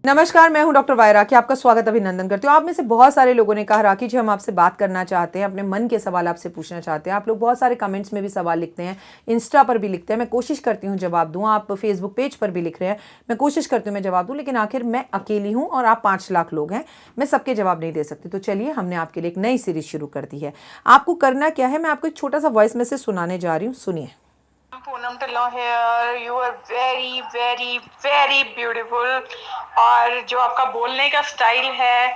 नमस्कार, मैं हूं डॉक्टर वायरा राखी। आपका स्वागत अभिनंदन करती हूँ। आप में से बहुत सारे लोगों ने कहा राखी जी हम आपसे बात करना चाहते हैं, अपने मन के सवाल आपसे पूछना चाहते हैं। आप लोग बहुत सारे कमेंट्स में भी सवाल लिखते हैं, इंस्टा पर भी लिखते हैं। मैं कोशिश करती हूँ जवाब दूँ। आप फेसबुक पेज पर भी लिख रहे हैं, मैं कोशिश करती हूँ मैं जवाब दूँ, लेकिन आखिर मैं अकेली हूँ और आप 5 लाख लोग हैं, मैं सबके जवाब नहीं दे सकती। तो चलिए, हमने आपके लिए एक नई सीरीज शुरू कर दी है। आपको करना क्या है, मैं आपको एक छोटा सा वॉइस मैसेज सुनाने जा रही हूँ, सुनिए। Poonam Dhillon here, you are very very very beautiful. और जो आपका बोलने का स्टाइल है,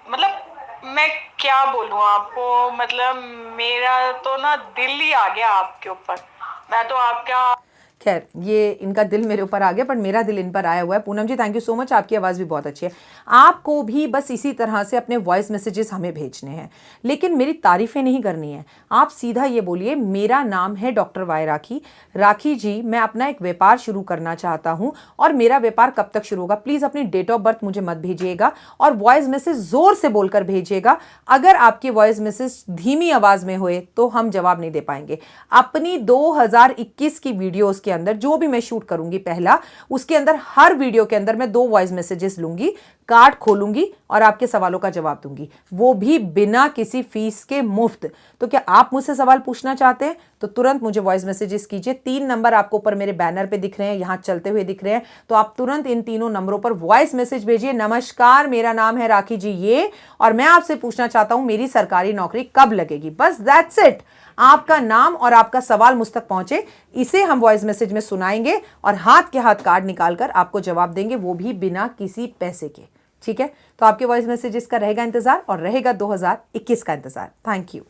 मतलब मैं क्या बोलूँ आपको, मतलब मेरा तो ना दिल ही आ गया आपके ऊपर। मैं तो आपका खैर, ये इनका दिल मेरे ऊपर आ गया, पर मेरा दिल इन पर आया हुआ है। पूनम जी, थैंक यू सो मच। आपकी आवाज़ भी बहुत अच्छी है। आपको भी बस इसी तरह से अपने वॉइस मैसेजेस हमें भेजने हैं, लेकिन मेरी तारीफ़ें नहीं करनी है। आप सीधा ये बोलिए, मेरा नाम है डॉक्टर वाई राखी। राखी जी, मैं अपना एक व्यापार शुरू करना चाहता हूँ और मेरा व्यापार कब तक शुरू होगा। प्लीज़ अपनी डेट ऑफ बर्थ मुझे मत भेजिएगा और वॉइस मैसेज ज़ोर से बोलकर भेजिएगा। अगर आपकी वॉइस मैसेज धीमी आवाज़ में हुए तो हम जवाब नहीं दे पाएंगे। अपनी 2021 की वीडियोज़ के अंदर जो भी मैं शूट करूंगी पहला, उसके अंदर हर वीडियो के अंदर मैं 2 वॉइस मैसेजेस लूंगी, कार्ड खोलूंगी और आपके सवालों का जवाब दूंगी, वो भी बिना किसी फीस के, मुफ्त। तो क्या आप मुझसे सवाल पूछना चाहते हैं तो तुरंत मुझे वॉइस मैसेजेस कीजिए। 3 नंबर आपको ऊपर मेरे बैनर पे दिख रहे हैं, यहां चलते हुए दिख रहे हैं, तो आप तुरंत इन तीनों नंबरों पर वॉइस मैसेज भेजिए। नमस्कार, मेरा नाम है राखी जी ये, और मैं आपसे पूछना चाहता हूं मेरी सरकारी नौकरी कब लगेगी। बस दैट्स इट। आपका नाम और आपका सवाल मुझ तक पहुंचे, इसे हम वॉइस मैसेज में सुनाएंगे और हाथ के हाथ कार्ड निकालकर आपको जवाब देंगे, वो भी बिना किसी पैसे के। ठीक है, तो आपके वॉइस मैसेजेस का रहेगा इंतजार और रहेगा 2021 का इंतजार। Thank you.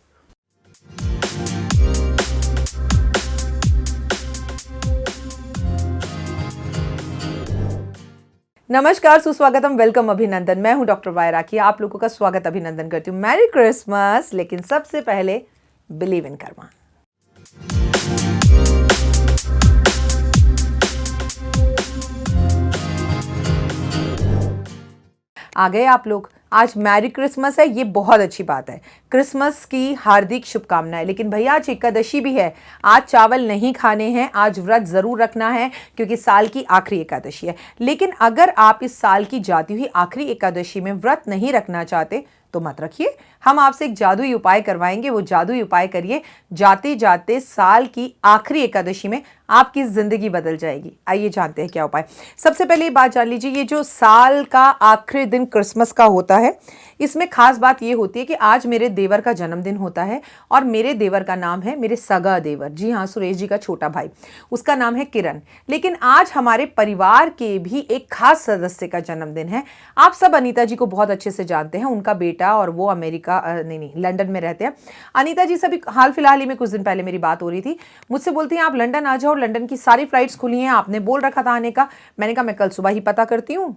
नमस्कार, सुस्वागतम, वेलकम, अभिनंदन। मैं हूं डॉक्टर वाई राखी। आप लोगों का स्वागत अभिनंदन करती हूं। Merry Christmas. लेकिन सबसे पहले बिलीव इन कर्मा। आ गए आप लोग। आज मैरी क्रिसमस है, ये बहुत अच्छी बात है। क्रिसमस की हार्दिक शुभकामनाएं। लेकिन भैया आज एकादशी भी है, आज चावल नहीं खाने हैं, आज व्रत जरूर रखना है क्योंकि साल की आखिरी एकादशी है। लेकिन अगर आप इस साल की जाती हुई आखिरी एकादशी में व्रत नहीं रखना चाहते तो मत रखिए। हम आपसे एक जादुई उपाय करवाएंगे, वो जादुई उपाय करिए, जाते जाते साल की आखिरी एकादशी में आपकी जिंदगी बदल जाएगी। आइए जानते हैं क्या उपाय। सबसे पहले ये बात जान लीजिए, ये जो साल का आखिरी दिन क्रिसमस का होता है, इसमें खास बात ये होती है कि आज मेरे देवर का जन्मदिन होता है और मेरे देवर का नाम है, मेरे सगा देवर, जी हाँ, सुरेश जी का छोटा भाई, उसका नाम है किरण। लेकिन आज हमारे परिवार के भी एक खास सदस्य का जन्मदिन है। आप सब अनीता जी को बहुत अच्छे से जानते हैं, उनका बेटा, और वो अमेरिका नहीं लंदन में रहते हैं। अनीता जी से भी हाल फिलहाल ही में कुछ दिन पहले मेरी बात हो रही थी, मुझसे बोलती हैं आप लंदन आ जाओ, लंदन की सारी फ्लाइट्स खुली हैं, आपने बोल रखा था आने का। मैंने कहा मैं कल सुबह ही पता करती हूँ।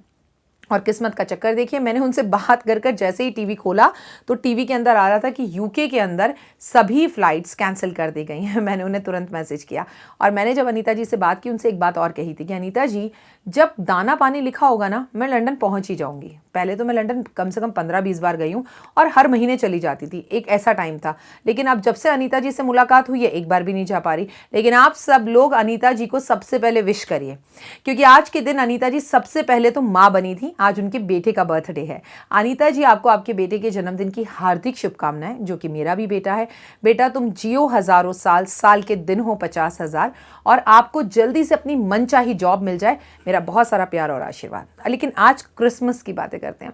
और किस्मत का चक्कर देखिए, मैंने उनसे बात कर कर जैसे ही टीवी खोला तो टीवी के अंदर आ रहा था कि यूके के अंदर सभी फ्लाइट्स कैंसिल कर दी गई हैं। मैंने उन्हें तुरंत मैसेज किया और मैंने जब अनीता जी से बात की, उनसे एक बात और कही थी कि अनीता जी, जब दाना पानी लिखा होगा ना, मैं लंदन पहुंच ही जाऊंगी। पहले तो मैं लंदन कम से कम 15-20 बार गई हूँ और हर महीने चली जाती थी, एक ऐसा टाइम था। लेकिन अब जब से अनीता जी से मुलाकात हुई है, एक बार भी नहीं जा पा रही। लेकिन आप सब लोग अनीता जी को सबसे पहले विश करिए, क्योंकि आज के दिन अनीता जी सबसे पहले तो माँ बनी थी, आज उनके बेटे का बर्थडे है। अनीता जी, आपको आपके बेटे के जन्मदिन की हार्दिक शुभकामनाएं, जो कि मेरा भी बेटा है। बेटा, तुम जियो हजारों साल, साल के दिन हो 50,000, और आपको जल्दी से अपनी मनचाही जॉब मिल जाए। मेरा बहुत सारा प्यार और आशीर्वाद। लेकिन आज क्रिसमस की बातें करते हैं।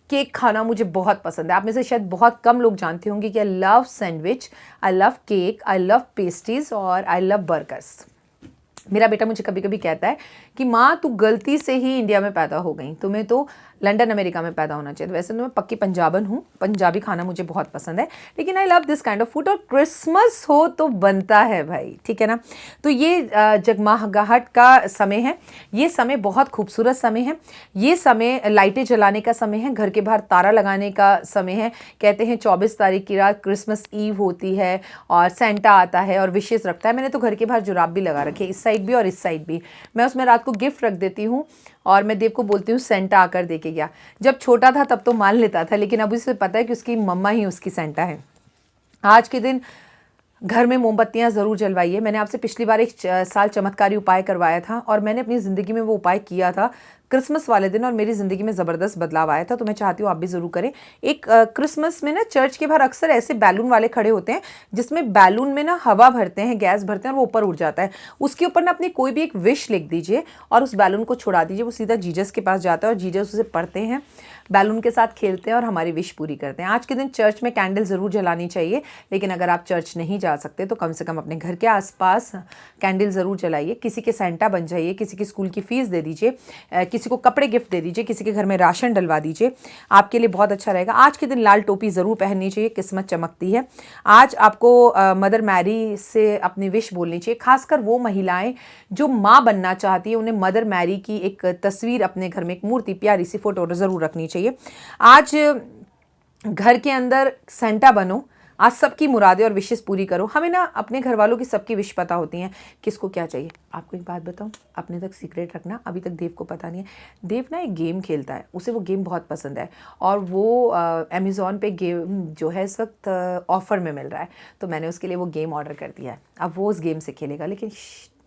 केक खाना मुझे बहुत पसंद है। आप में से शायद बहुत कम लोग जानते होंगे कि I love sandwich, I love cake, I love pastries और आई लव बर्गर्स। मेरा बेटा मुझे कभी कभी कहता है कि माँ, तू गलती से ही इंडिया में पैदा हो गई, तुम्हें तो लंदन अमेरिका में पैदा होना चाहिए। वैसे तो मैं पक्की पंजाबन हूँ, पंजाबी खाना मुझे बहुत पसंद है, लेकिन I love this kind of food. और क्रिसमस हो तो बनता है भाई, ठीक है ना। तो ये जगमगाहट का समय है, ये समय बहुत खूबसूरत समय है, ये समय लाइटें जलाने का समय है, घर के बाहर तारा लगाने का समय है। कहते हैं 24 तारीख की रात क्रिसमस ईव होती है और सेंटा आता है और विशेष रखता है। मैंने तो घर के बाहर जुराब भी लगा रखे, इस साइड भी और इस साइड भी। मैं उसमें रात को गिफ्ट रख देती हूँ और मैं देव को बोलती हूँ सेंटा आकर देके गया। जब छोटा था तब तो मान लेता था, लेकिन अब उसे पता है कि उसकी मम्मा ही उसकी सेंटा है। आज के दिन घर में मोमबत्तियां ज़रूर जलवाइए। मैंने आपसे पिछली बार एक साल चमत्कारी उपाय करवाया था और मैंने अपनी ज़िंदगी में वो उपाय किया था। क्रिसमस वाले दिन और मेरी ज़िंदगी में ज़बरदस्त बदलाव आया था, तो मैं चाहती हूँ आप भी ज़रूर करें। एक क्रिसमस में ना चर्च के बाहर अक्सर ऐसे बैलून वाले खड़े होते हैं जिसमें बैलून में ना हवा भरते हैं, गैस भरते हैं और वो ऊपर उड़ जाता है। उसके ऊपर ना अपनी कोई भी एक विश लिख दीजिए और उस बैलून को छुड़ा दीजिए। वो सीधा जीसस के पास जाता है और जीसस उसे पढ़ते हैं, बैलून के साथ खेलते हैं और हमारी विश पूरी करते हैं। आज के दिन चर्च में कैंडल ज़रूर जलानी चाहिए, लेकिन अगर आप चर्च नहीं जा सकते तो कम से कम अपने घर के आसपास कैंडल ज़रूर जलाइए। किसी के सेंटा बन जाइए, किसी की स्कूल की फ़ीस दे दीजिए, किसी को कपड़े गिफ्ट दे दीजिए, किसी के घर में राशन डलवा दीजिए, आपके लिए बहुत अच्छा रहेगा। आज के दिन लाल टोपी ज़रूर पहननी चाहिए, किस्मत चमकती है। आज आपको मदर मैरी से अपनी विश बोलनी चाहिए, खासकर वो महिलाएं जो माँ बनना चाहती है, उन्हें मदर मैरी की एक तस्वीर अपने घर में, एक मूर्ति, प्यारी सी फोटो ज़रूर रखनी चाहिए। आज घर के अंदर सेंटा बनो, आज सबकी मुरादें और विशेष पूरी करो। हमें ना अपने घर वालों की सबकी विश पता होती हैं, किसको क्या चाहिए। आपको एक बात बताऊं, अपने तक सीक्रेट रखना, अभी तक देव को पता नहीं है। देव ना एक गेम खेलता है, उसे वो गेम बहुत पसंद है और वो अमेज़ॉन पे गेम जो है इस वक्त ऑफ़र में मिल रहा है, तो मैंने उसके लिए वो गेम ऑर्डर कर दिया है। अब वो उस गेम से खेलेगा, लेकिन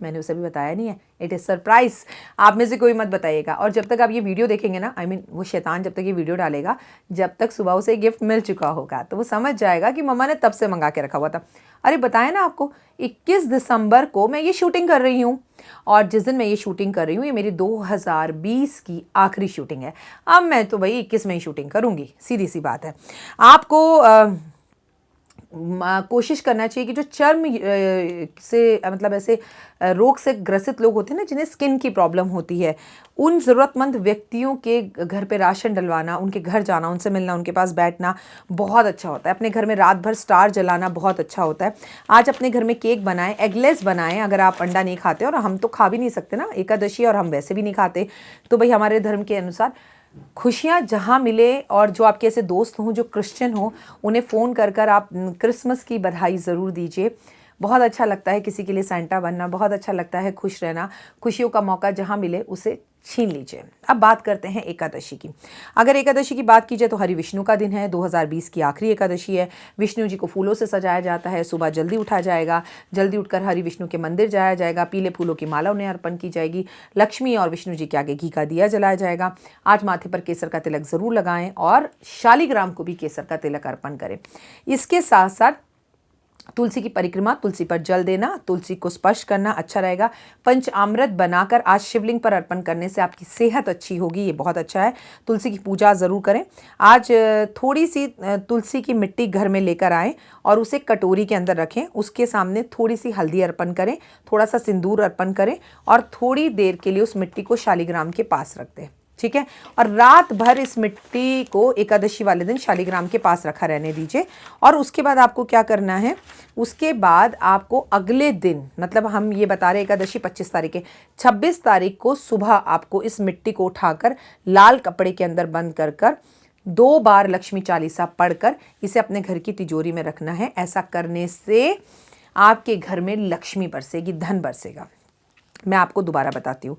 मैंने उसे भी बताया नहीं है, इट इज़ सरप्राइज़। आप में से कोई मत बताइएगा। और जब तक आप ये वीडियो देखेंगे ना, वो शैतान जब तक ये वीडियो डालेगा, जब तक सुबह उसे गिफ्ट मिल चुका होगा, तो वो समझ जाएगा कि मम्मा ने तब से मंगा के रखा हुआ था। अरे बताया ना आपको, 21 दिसंबर को मैं ये शूटिंग कर रही हूँ और जिस दिन मैं ये शूटिंग कर रही हूँ, ये मेरी 2020 की आखिरी शूटिंग है। अब मैं तो भाई 21 में ही शूटिंग करूँगी, सीधी सी बात है। आपको कोशिश करना चाहिए कि जो चर्म से मतलब ऐसे रोग से ग्रसित लोग होते हैं ना, जिन्हें स्किन की प्रॉब्लम होती है, उन ज़रूरतमंद व्यक्तियों के घर पे राशन डलवाना, उनके घर जाना, उनसे मिलना, उनके पास बैठना बहुत अच्छा होता है। अपने घर में रात भर स्टार जलाना बहुत अच्छा होता है। आज अपने घर में केक बनाएं, एगलेस बनाएं। अगर आप अंडा नहीं खाते, और हम तो खा भी नहीं सकते ना, एकादशी, और हम वैसे भी नहीं खाते, तो भाई हमारे धर्म के अनुसार खुशियाँ जहाँ मिले, और जो आपके ऐसे दोस्त हों जो क्रिश्चियन हों, उन्हें फ़ोन कर कर आप क्रिसमस की बधाई ज़रूर दीजिए। बहुत अच्छा लगता है किसी के लिए सेंटा बनना, बहुत अच्छा लगता है खुश रहना। खुशियों का मौका जहाँ मिले उसे छीन लीजिए। अब बात करते हैं एकादशी की। अगर एकादशी की बात की जाए तो हरि विष्णु का दिन है, 2020 की आखिरी एकादशी है। विष्णु जी को फूलों से सजाया जाता है। सुबह जल्दी उठा जाएगा, जल्दी उठकर हरि विष्णु के मंदिर जाया जाएगा, पीले फूलों की माला उन्हें अर्पण की जाएगी। लक्ष्मी और विष्णु जी के आगे घी का दिया जलाया जाएगा। आज माथे पर केसर का तिलक ज़रूर लगाएं और शालिग्राम को भी केसर का तिलक अर्पण करें। इसके साथ साथ तुलसी की परिक्रमा, तुलसी पर जल देना, तुलसी को स्पर्श करना अच्छा रहेगा। पंचामृत बनाकर आज शिवलिंग पर अर्पण करने से आपकी सेहत अच्छी होगी, ये बहुत अच्छा है। तुलसी की पूजा ज़रूर करें। आज थोड़ी सी तुलसी की मिट्टी घर में लेकर आएँ और उसे कटोरी के अंदर रखें। उसके सामने थोड़ी सी हल्दी अर्पण करें, थोड़ा सा सिंदूर अर्पण करें और थोड़ी देर के लिए उस मिट्टी को शालिग्राम के पास रख दें, ठीक है। और रात भर इस मिट्टी को एकादशी वाले दिन शालिग्राम के पास रखा रहने दीजिए। और उसके बाद आपको क्या करना है, उसके बाद आपको अगले दिन, मतलब हम ये बता रहे एकादशी 25 तारीख है, 26 तारीख को सुबह आपको इस मिट्टी को उठाकर लाल कपड़े के अंदर बंद कर कर 2 बार लक्ष्मी चालीसा पढ़कर इसे अपने घर की तिजोरी में रखना है। ऐसा करने से आपके घर में लक्ष्मी बरसेगी, धन बरसेगा। मैं आपको दोबारा बताती हूँ।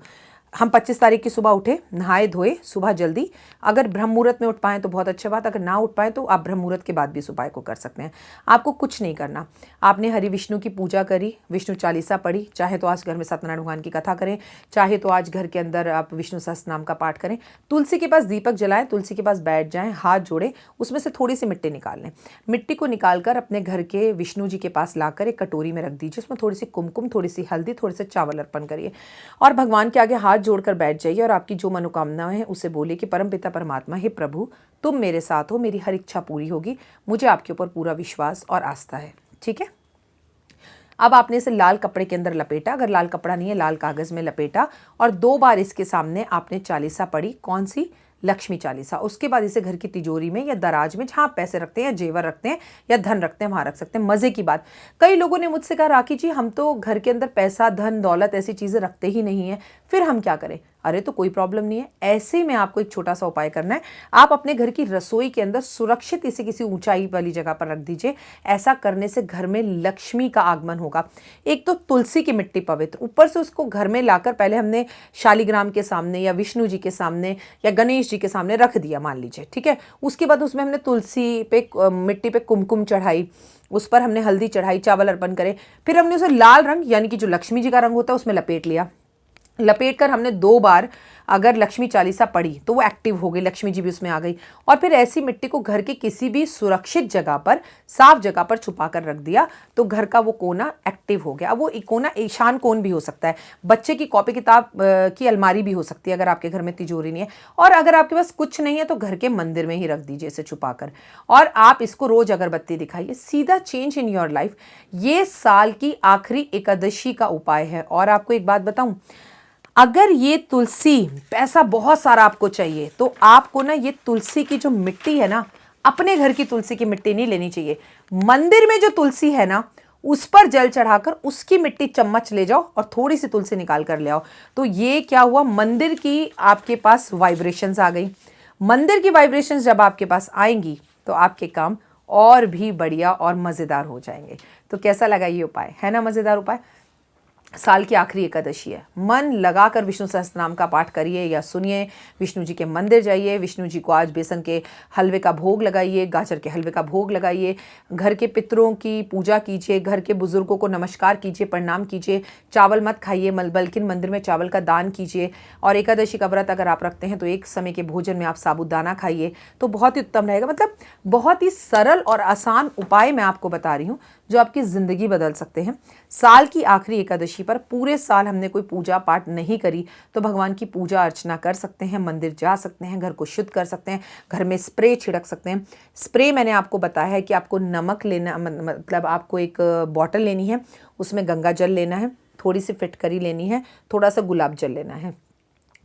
हम 25 तारीख की सुबह उठे, नहाए धोए, सुबह जल्दी। अगर ब्रह्म मुहूर्त में उठ पाएँ तो बहुत अच्छी बात, अगर ना उठ पाएँ तो आप ब्रह्म मुहूर्त के बाद भी इस उपाय को कर सकते हैं। आपको कुछ नहीं करना, आपने हरि विष्णु की पूजा करी, विष्णु चालीसा पढ़ी, चाहे तो आज घर में सत्यनारायण भगवान की कथा करें, चाहे तो आज घर के अंदर आप विष्णु सहस्त्र नाम का पाठ करें। तुलसी के पास दीपक जलाएं, तुलसी के पास बैठ जाएं, हाथ जोड़ें, उसमें से थोड़ी सी मिट्टी निकाल लें। मिट्टी को निकालकर अपने घर के विष्णु जी के पास लाकर एक कटोरी में रख दीजिए। उसमें थोड़ी सी कुमकुम, थोड़ी सी हल्दी, थोड़े से चावल अर्पण करिए और भगवान के आगे हाथ जोड़कर बैठ जाइए और आपकी जो मनोकामनाएं हैं उसे बोलिए कि परमपिता परमात्मा, हे प्रभु, तुम मेरे साथ हो, मेरी हर इच्छा पूरी होगी, मुझे आपके ऊपर पूरा विश्वास और आस्था है, ठीक है। अब आपने इसे लाल कपड़े के अंदर लपेटा, अगर लाल कपड़ा नहीं है लाल कागज़ में लपेटा, और 2 बार इसके सामने आपने चालीसा पढ़ी। कौन सी? लक्ष्मी चालीसा। उसके बाद इसे घर की तिजोरी में या दराज में, जहाँ पैसे रखते हैं या जेवर रखते हैं या धन रखते हैं, वहाँ रख सकते हैं। मज़े की बात, कई लोगों ने मुझसे कहा, राखी जी हम तो घर के अंदर पैसा, धन, दौलत ऐसी चीज़ें रखते ही नहीं हैं, फिर हम क्या करें? अरे तो कोई प्रॉब्लम नहीं है। ऐसे में आपको एक छोटा सा उपाय करना है। आप अपने घर की रसोई के अंदर सुरक्षित इसे किसी ऊंचाई वाली जगह पर रख दीजिए। ऐसा करने से घर में लक्ष्मी का आगमन होगा। एक तो तुलसी की मिट्टी पवित्र, ऊपर से उसको घर में लाकर पहले हमने शालिग्राम के सामने या विष्णु जी के सामने या गणेश जी के सामने रख दिया, मान लीजिए, ठीक है। उसके बाद उसमें हमने तुलसी पे मिट्टी पे कुमकुम चढ़ाई, उस पर हमने हल्दी चढ़ाई, चावल अर्पण करे, फिर हमने उसे लाल रंग यानी कि जो लक्ष्मी जी का रंग होता है उसमें लपेट लिया। लपेट कर हमने 2 बार अगर लक्ष्मी चालीसा पढ़ी तो वो एक्टिव हो गई, लक्ष्मी जी भी उसमें आ गई। और फिर ऐसी मिट्टी को घर के किसी भी सुरक्षित जगह पर, साफ जगह पर छुपा कर रख दिया तो घर का वो कोना एक्टिव हो गया। अब वो कोना ईशान कोण भी हो सकता है, बच्चे की कॉपी किताब की अलमारी भी हो सकती है अगर आपके घर में तिजोरी नहीं है। और अगर आपके पास कुछ नहीं है तो घर के मंदिर में ही रख दीजिए इसे छुपा कर, और आप इसको रोज अगरबत्ती दिखाइए, सीधा चेंज इन योर लाइफ। ये साल की आखिरी एकादशी का उपाय है। और आपको एक बात बताऊं, अगर ये तुलसी, पैसा बहुत सारा आपको चाहिए तो आपको ना ये तुलसी की जो मिट्टी है ना, अपने घर की तुलसी की मिट्टी नहीं लेनी चाहिए, मंदिर में जो तुलसी है ना उस पर जल चढ़ाकर उसकी मिट्टी चम्मच ले जाओ और थोड़ी सी तुलसी निकाल कर ले आओ। तो ये क्या हुआ, मंदिर की आपके पास वाइब्रेशंस आ गई। मंदिर की वाइब्रेशंस जब आपके पास आएंगी तो आपके काम और भी बढ़िया और मज़ेदार हो जाएंगे। तो कैसा लगा ये उपाय, है ना मज़ेदार उपाय? साल की आखिरी एकादशी है, मन लगाकर विष्णु सहस्त्रनाम का पाठ करिए या सुनिए, विष्णु जी के मंदिर जाइए, विष्णु जी को आज बेसन के हलवे का भोग लगाइए, गाजर के हलवे का भोग लगाइए, घर के पितरों की पूजा कीजिए, घर के बुजुर्गों को नमस्कार कीजिए, प्रणाम कीजिए, चावल मत खाइए बल्कि मंदिर में चावल का दान कीजिए। और एकादशी का व्रत अगर आप रखते हैं तो एक समय के भोजन में आप साबूदाना खाइए तो बहुत ही उत्तम रहेगा। मतलब बहुत ही सरल और आसान उपाय मैं आपको बता रही हूँ जो आपकी ज़िंदगी बदल सकते हैं। साल की आखिरी एकादशी पर पूरे साल हमने कोई पूजा पाठ नहीं करी तो भगवान की पूजा अर्चना कर सकते हैं, मंदिर जा सकते हैं, घर को शुद्ध कर सकते हैं, घर में स्प्रे छिड़क सकते हैं। स्प्रे मैंने आपको बताया है कि आपको नमक लेना, मतलब आपको एक बॉटल लेनी है, उसमें गंगा जल लेना है, थोड़ी सी फिटकरी लेनी है, थोड़ा सा गुलाब जल लेना है,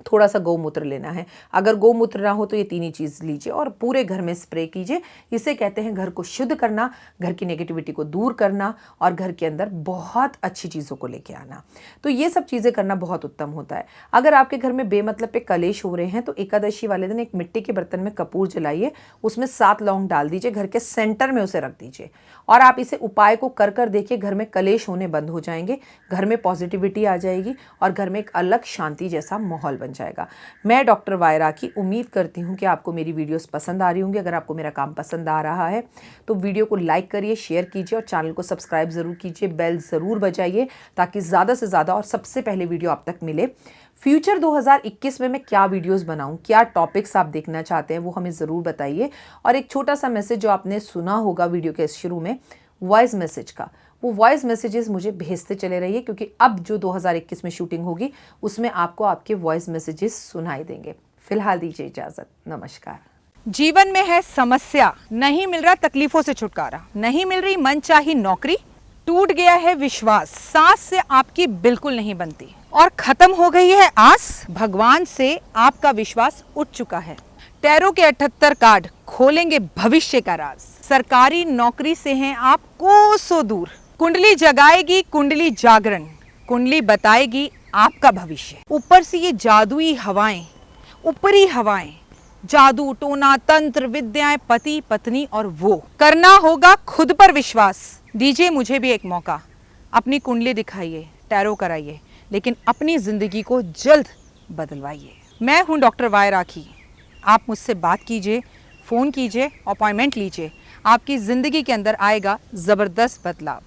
थोड़ा सा गौमूत्र लेना है। अगर गौमूत्र ना हो तो ये तीन ही चीज़ लीजिए और पूरे घर में स्प्रे कीजिए। इसे कहते हैं घर को शुद्ध करना, घर की नेगेटिविटी को दूर करना और घर के अंदर बहुत अच्छी चीज़ों को लेके आना। तो ये सब चीज़ें करना बहुत उत्तम होता है। अगर आपके घर में बेमतलब पे कलेश हो रहे हैं तो एकादशी वाले दिन एक मिट्टी के बर्तन में कपूर जलाइए, उसमें 7 लौंग डाल दीजिए, घर के सेंटर में उसे रख दीजिए और आप इसे उपाय को कर कर देखिए, घर में कलेश होने बंद हो जाएंगे, घर में पॉजिटिविटी आ जाएगी और घर में एक अलग शांति जैसा माहौल बन जाएगा। मैं डॉक्टर वाई राखी उम्मीद करती हूँ कि आपको मेरी वीडियोस पसंद आ रही होंगी। अगर आपको मेरा काम पसंद आ रहा है तो वीडियो को लाइक करिए, शेयर कीजिए और चैनल को सब्सक्राइब ज़रूर कीजिए, बेल ज़रूर बजाइए ताकि ज़्यादा से ज़्यादा और सबसे पहले वीडियो आप तक मिले। फ्यूचर 2021 में मैं क्या वीडियोस बनाऊं, क्या टॉपिक्स आप देखना चाहते हैं वो हमें ज़रूर बताइए। और एक छोटा सा मैसेज जो आपने सुना होगा वीडियो के शुरू में, वॉइस मैसेज का, वो वॉइस मैसेजेस मुझे भेजते चले रहिए क्योंकि अब जो 2021 में शूटिंग होगी उसमें आपको आपके वॉइस मैसेजेस सुनाई देंगे। फिलहाल दीजिए इजाज़त, नमस्कार। जीवन में है समस्या, नहीं मिल रहा तकलीफों से छुटकारा, नहीं मिल रही मनचाही नौकरी, टूट गया है विश्वास, सांस से आपकी बिल्कुल नहीं बनती और खत्म हो गई है आस, भगवान से आपका विश्वास उठ चुका है। टैरो के 78 कार्ड खोलेंगे भविष्य का राज, सरकारी नौकरी से हैं आप कोसों दूर, कुंडली जगाएगी कुंडली जागरण, कुंडली बताएगी आपका भविष्य। ऊपर से ये जादुई हवाएं, ऊपरी हवाएं, जादू टोना तंत्र विद्याएं, पति पत्नी और वो, करना होगा खुद पर विश्वास। दीजिए मुझे भी एक मौका, अपनी कुंडली दिखाइए, टैरो कराइए, लेकिन अपनी जिंदगी को जल्द बदलवाइए। मैं हूं डॉक्टर वाई राखी, आप मुझसे बात कीजिए, फ़ोन कीजिए, अपॉइंटमेंट लीजिए, आपकी ज़िंदगी के अंदर आएगा ज़बरदस्त बदलाव।